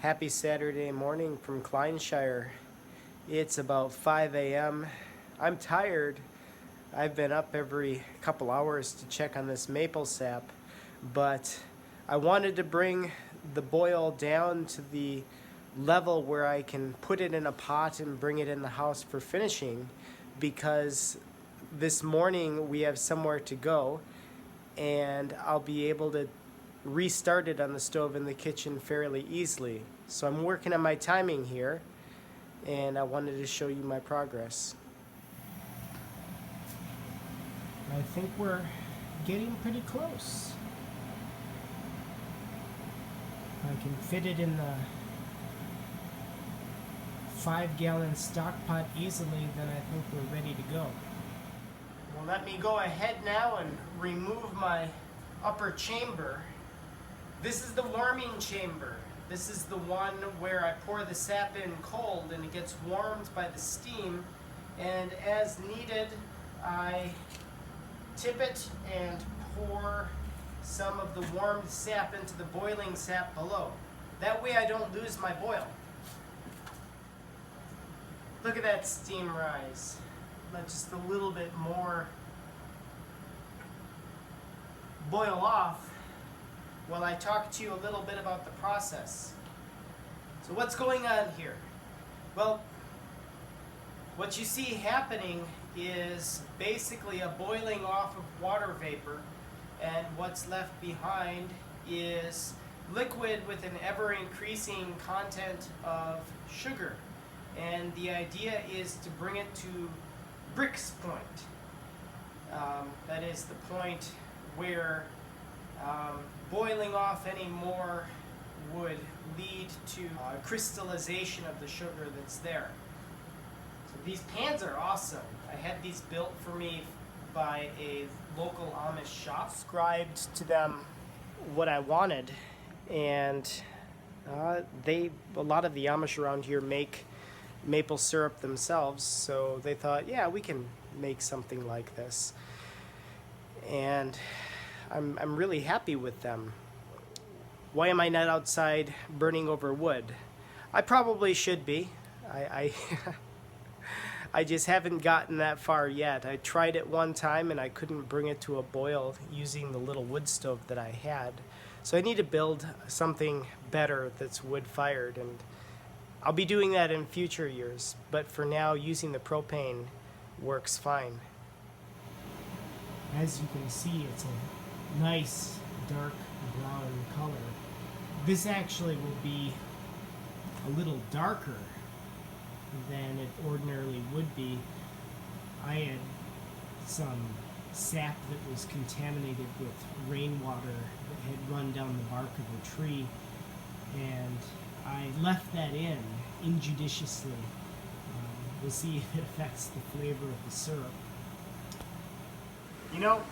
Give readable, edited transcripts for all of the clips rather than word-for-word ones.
Happy Saturday morning from Kleinshire. It's about 5 a.m. I'm tired. I've been up every couple hours to check on this maple sap, but I wanted to bring the boil down to the level where I can put it in a pot and bring it in the house for finishing, because this morning we have somewhere to go and I'll be able to restart it on the stove in the kitchen fairly easily. So I'm working on my timing here, and I wanted to show you my progress. I think we're getting pretty close. If I can fit it in the 5-gallon stock pot easily, then I think we're ready to go. Well, let me go ahead now and remove my upper chamber. This is the warming chamber. This is the one where I pour the sap in cold and it gets warmed by the steam, and as needed I tip it and pour some of the warmed sap into the boiling sap below. That way I don't lose my boil. Look at that steam rise. Let just a little bit more boil off while I talk to you a little bit about the process. So what's going on here? Well, what you see happening is basically a boiling off of water vapor, and what's left behind is liquid with an ever-increasing content of sugar. And the idea is to bring it to Brix point. That is the point where boiling off any more would lead to crystallization of the sugar that's there. So these pans are awesome. I had these built for me by a local Amish shop. Described to them what I wanted, and a lot of the Amish around here make maple syrup themselves, so they thought, yeah, we can make something like this. And I'm really happy with them. Why am I not outside burning over wood? I probably should be. I just haven't gotten that far yet. I tried it one time and I couldn't bring it to a boil using the little wood stove that I had. So I need to build something better that's wood fired, and I'll be doing that in future years, but for now using the propane works fine. As you can see, it's a nice dark brown color. This actually will be a little darker than it ordinarily would be. I had some sap that was contaminated with rainwater that had run down the bark of a tree, and I left that in injudiciously. We'll see if it affects the flavor of the syrup. You know,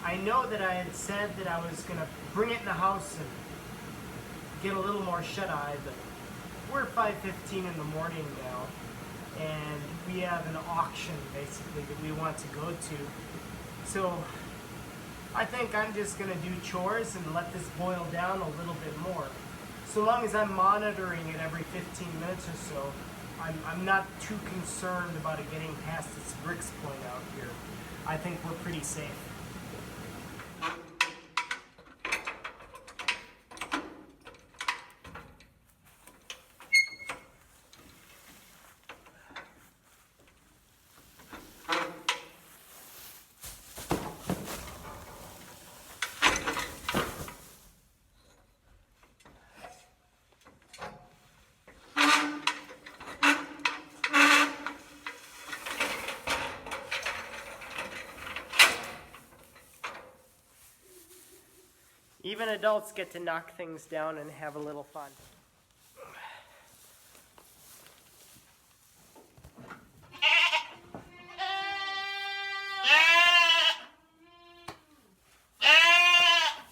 I know that I had said that I was going to bring it in the house and get a little more shut-eye, but we're 5:15 in the morning now, and we have an auction basically that we want to go to. So I think I'm just going to do chores and let this boil down a little bit more. So long as I'm monitoring it every 15 minutes or so, I'm not too concerned about it getting past its Brix point out here. I think we're pretty safe. Even adults get to knock things down and have a little fun.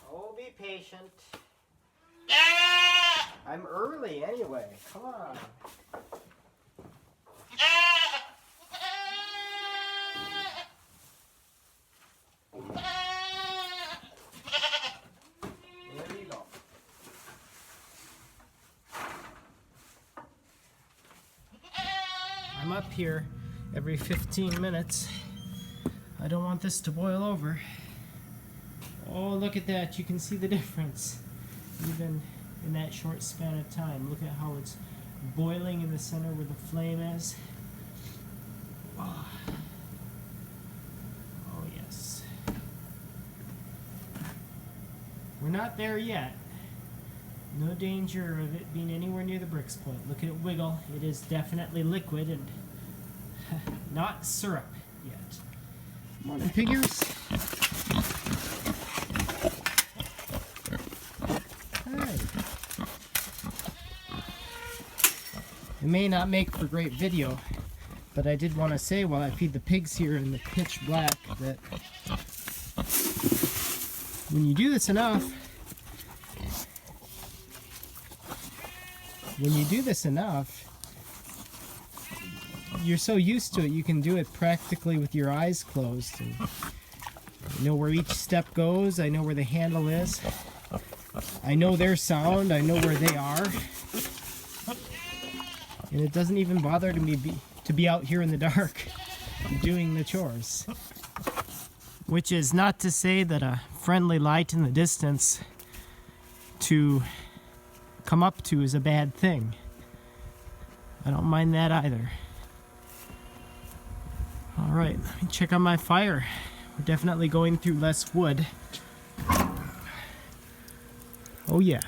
Oh, be patient. I'm early anyway. Come on. come up here every 15 minutes. I don't want this to boil over. Oh, look at that. You can see the difference. Even in that short span of time. Look at how it's boiling in the center where the flame is. Oh, yes. We're not there yet. No danger of it being anywhere near the bricks point. Look at it wiggle. It is definitely liquid and not syrup yet. Morning, figures. Hi. It may not make for great video, but I did want to say while I feed the pigs here in the pitch black that when you do this enough, you're so used to it, you can do it practically with your eyes closed. And I know where each step goes, I know where the handle is, I know their sound, I know where they are. And it doesn't even bother me to be out here in the dark doing the chores. Which is not to say that a friendly light in the distance to come up to is a bad thing. I don't mind that either. Alright, let me check on my fire. We're definitely going through less wood. Oh yeah.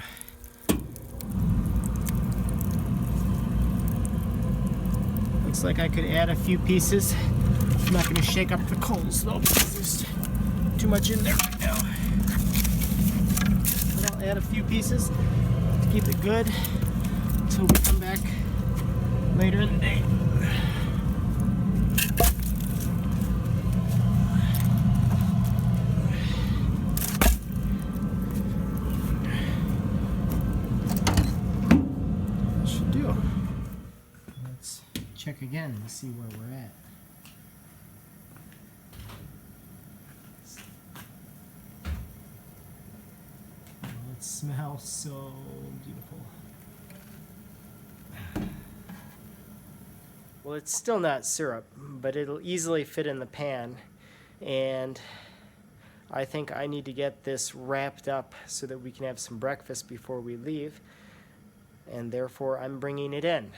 Looks like I could add a few pieces. I'm not going to shake up the coals though because there's too much in there right now. But I'll add a few pieces to keep it good until we come back later in the day. Should do. Let's check again and see where we're at. Oh, it smells so beautiful. Well, it's still not syrup, but it'll easily fit in the pan, and I think I need to get this wrapped up so that we can have some breakfast before we leave, and therefore I'm bringing it in.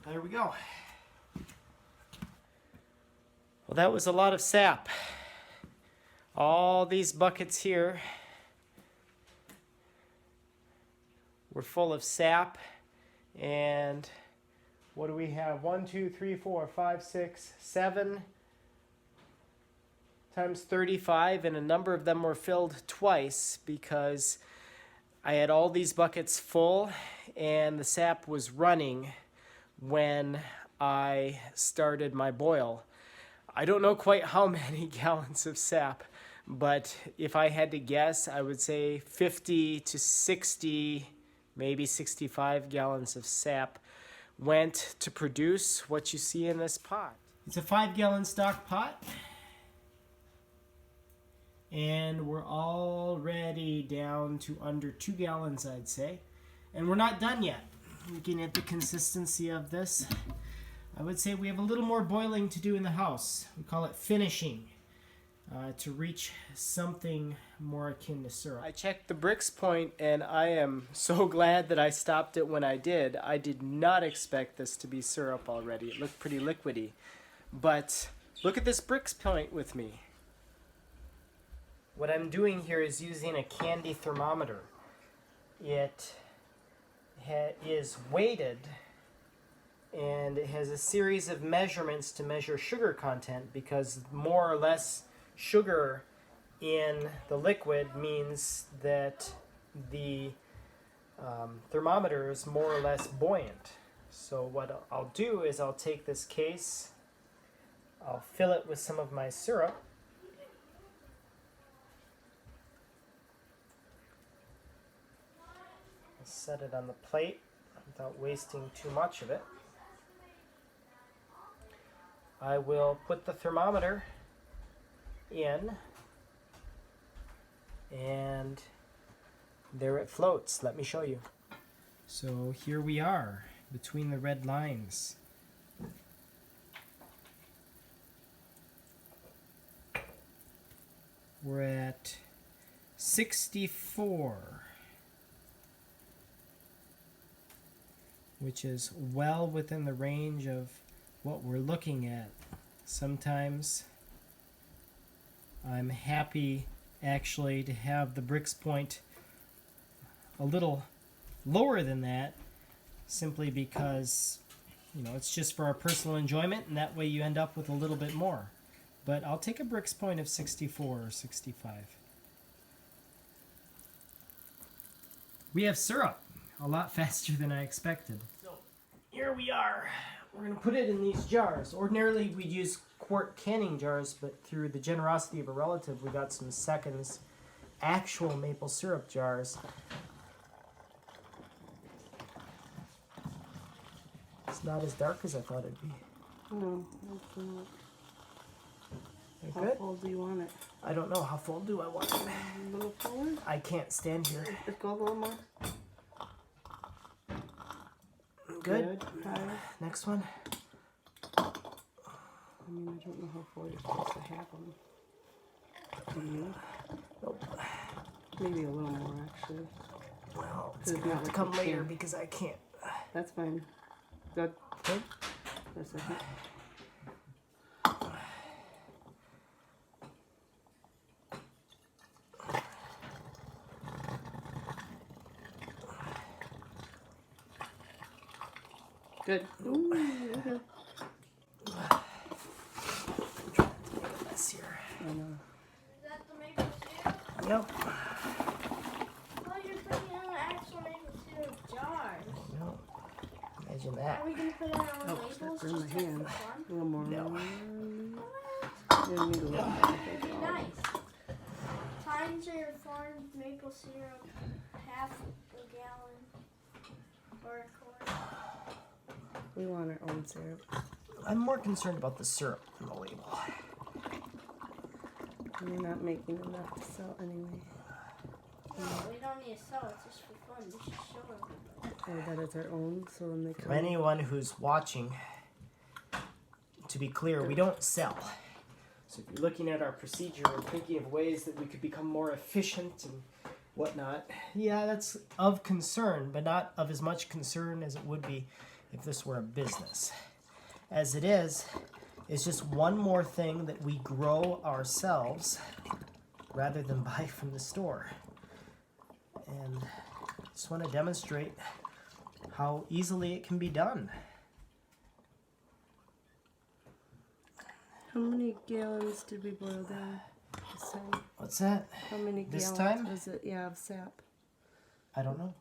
There we go. Well, that was a lot of sap. All these buckets here were full of sap. And what do we have? 1, 2, 3, 4, 5, 6, 7 times 35, and a number of them were filled twice because I had all these buckets full and the sap was running when I started my boil. I don't know quite how many gallons of sap, but if I had to guess, I would say 50 to 60, maybe 65 gallons of sap went to produce what you see in this pot. It's a 5-gallon stock pot, and we're already down to under 2 gallons, I'd say, and we're not done yet. Looking at the consistency of this, I would say we have a little more boiling to do in the house. We call it finishing, to reach something more akin to syrup. I checked the Brix point, and I am so glad that I stopped it when I did. I did not expect this to be syrup already. It looked pretty liquidy. But look at this Brix point with me. What I'm doing here is using a candy thermometer. It is weighted, and it has a series of measurements to measure sugar content, because more or less sugar in the liquid means that the thermometer is more or less buoyant. So what I'll do is I'll take this case, I'll fill it with some of my syrup, set it on the plate without wasting too much of it. I will put the thermometer in, and there it floats. Let me show you. So here we are between the red lines. We're at 64, which is well within the range of what we're looking at. Sometimes I'm happy actually to have the Brix point a little lower than that, simply because, you know, it's just for our personal enjoyment, and that way you end up with a little bit more. But I'll take a Brix point of 64 or 65. We have syrup a lot faster than I expected. So here we are. We're going to put it in these jars. Ordinarily we'd use quart canning jars, but through the generosity of a relative, we got some seconds actual maple syrup jars. It's not as dark as I thought it'd be. No, it's not. How good? Full do you want it? I don't know. How full do I want it? A little fuller? I can't stand here. Let's go a little more. Good. Higher. Next one. I mean, I don't know how full you're supposed to have them. Do you? Nope. Maybe a little more, actually. Well, it's going to have to come later because I can't. That's fine. Good. Good. For a second. Good. Ooh, okay. Mess here. I know. Is that the maple syrup? Yep. Oh, you're putting it in the actual maple syrup jars. No. Imagine that. Are we going to put it on Oh, labels that burned my just for hand. fun? A little more. No. Yeah, maybe a little more, I think. Nice. Times your farmed maple syrup half a gallon or a quart. We want our own syrup. I'm more concerned about the syrup than the label. We're not making enough to sell anyway. No, we don't need to sell it just for fun. We should show everybody. Oh, that is our own, so when they For come. anyone who's watching, to be clear, we don't sell. So if you're looking at our procedure and thinking of ways that we could become more efficient and whatnot, yeah, that's of concern, but not of as much concern as it would be if this were a business. As it is, it's just one more thing that we grow ourselves rather than buy from the store. And I just want to demonstrate how easily it can be done. How many gallons did we boil down this time? What's that? How many This gallons time? was it? Yeah, of sap. I don't know.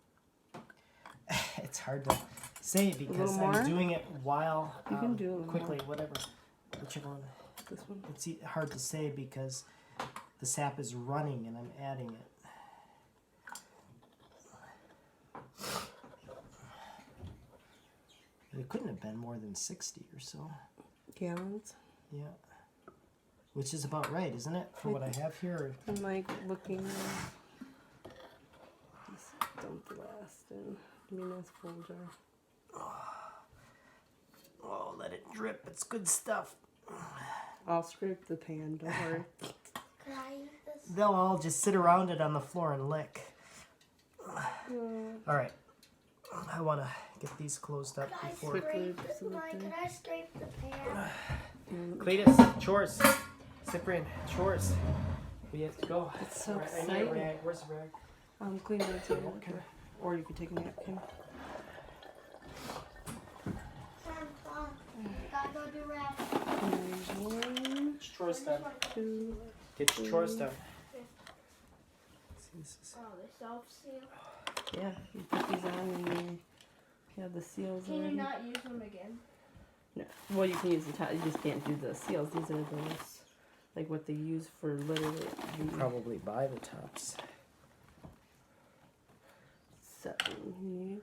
It's hard to say because little more? I'm doing it while You can do a little quickly, more. whatever, whichever one. This one? It's hard to say because the sap is running and I'm adding it. It couldn't have been more than 60 or so. Gallons? Yeah. Which is about right, isn't it? For what I have here. I'm like looking. Just dump the last in. I mean, that's full jar. Oh, let let it drip. It's good stuff. I'll scrape the pan, don't worry. Can I eat this? They'll all just sit around it on the floor and lick. All right. I want to get these closed up Can I before. scrape the, Mike, can I scrape the pan? Cletus, chores. Cyprian, chores. We have to go. It's so All right, I need a exciting. rag. Where's the rag? Clean the table. Or you could take a napkin. Gotta go do rap. There's one, Get your chores done. 2. Get your chores done. Oh, the self-seal. Yeah, you put these on and you have the seals Can you already. not use them again? No. Well, you can use the top. You just can't do the seals. These are those, like what they use for literally Probably buy the tops. 7 you need.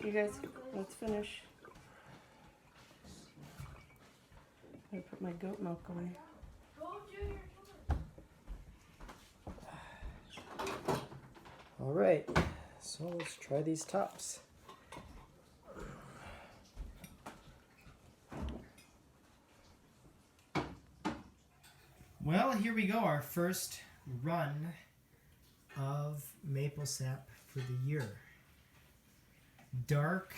You guys, let's finish. I put my goat milk away. Go do your chores. All right. So let's try these tops. Well, here we go. Our first run of maple sap for the year. Dark.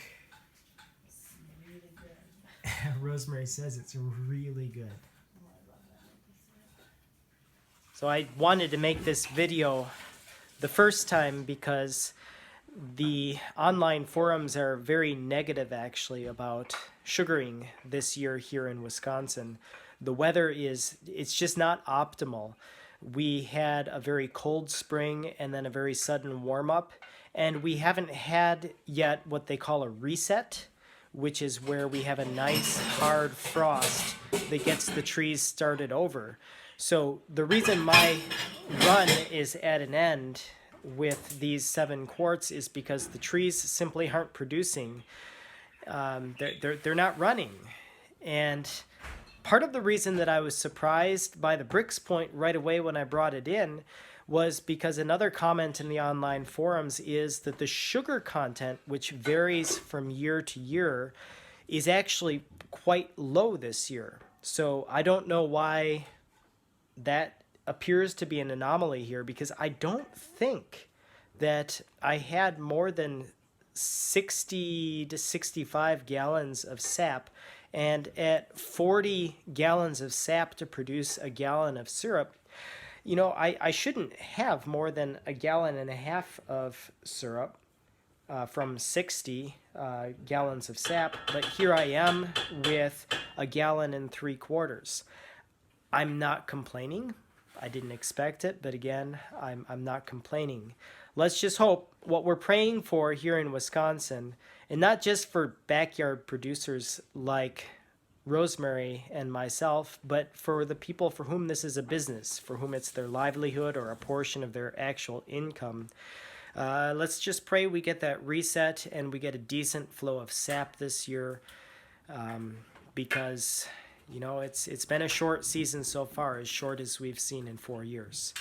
Rosemary says it's really good. So I wanted to make this video the first time because the online forums are very negative actually about sugaring this year here in Wisconsin. The weather it's just not optimal. We had a very cold spring and then a very sudden warm up, and we haven't had yet what they call a reset, which is where we have a nice hard frost that gets the trees started over. So the reason my run is at an end with these 7 quarts is because the trees simply aren't producing. They're not running. And part of the reason that I was surprised by the Brix point right away when I brought it in was because another comment in the online forums is that the sugar content, which varies from year to year, is actually quite low this year. So I don't know why that appears to be an anomaly here, because I don't think that I had more than 60 to 65 gallons of sap, and at 40 gallons of sap to produce a gallon of syrup, you know, I shouldn't have more than a gallon and a half of syrup from 60 gallons of sap, but here I am with a gallon and 3/4. I'm not complaining. I didn't expect it, but again, I'm not complaining. Let's just hope what we're praying for here in Wisconsin, and not just for backyard producers like Rosemary and myself, but for the people for whom this is a business, for whom it's their livelihood or a portion of their actual income. Let's just pray we get that reset and we get a decent flow of sap this year, because you know it's been a short season so far, as short as we've seen in 4 years.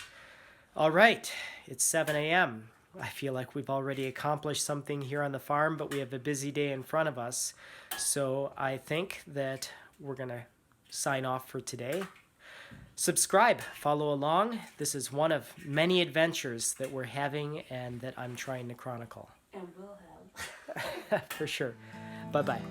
All right, it's 7 a.m. I feel like we've already accomplished something here on the farm, but we have a busy day in front of us. So I think that we're going to sign off for today. Subscribe, follow along. This is one of many adventures that we're having and that I'm trying to chronicle. And we'll have. For sure. Bye-bye.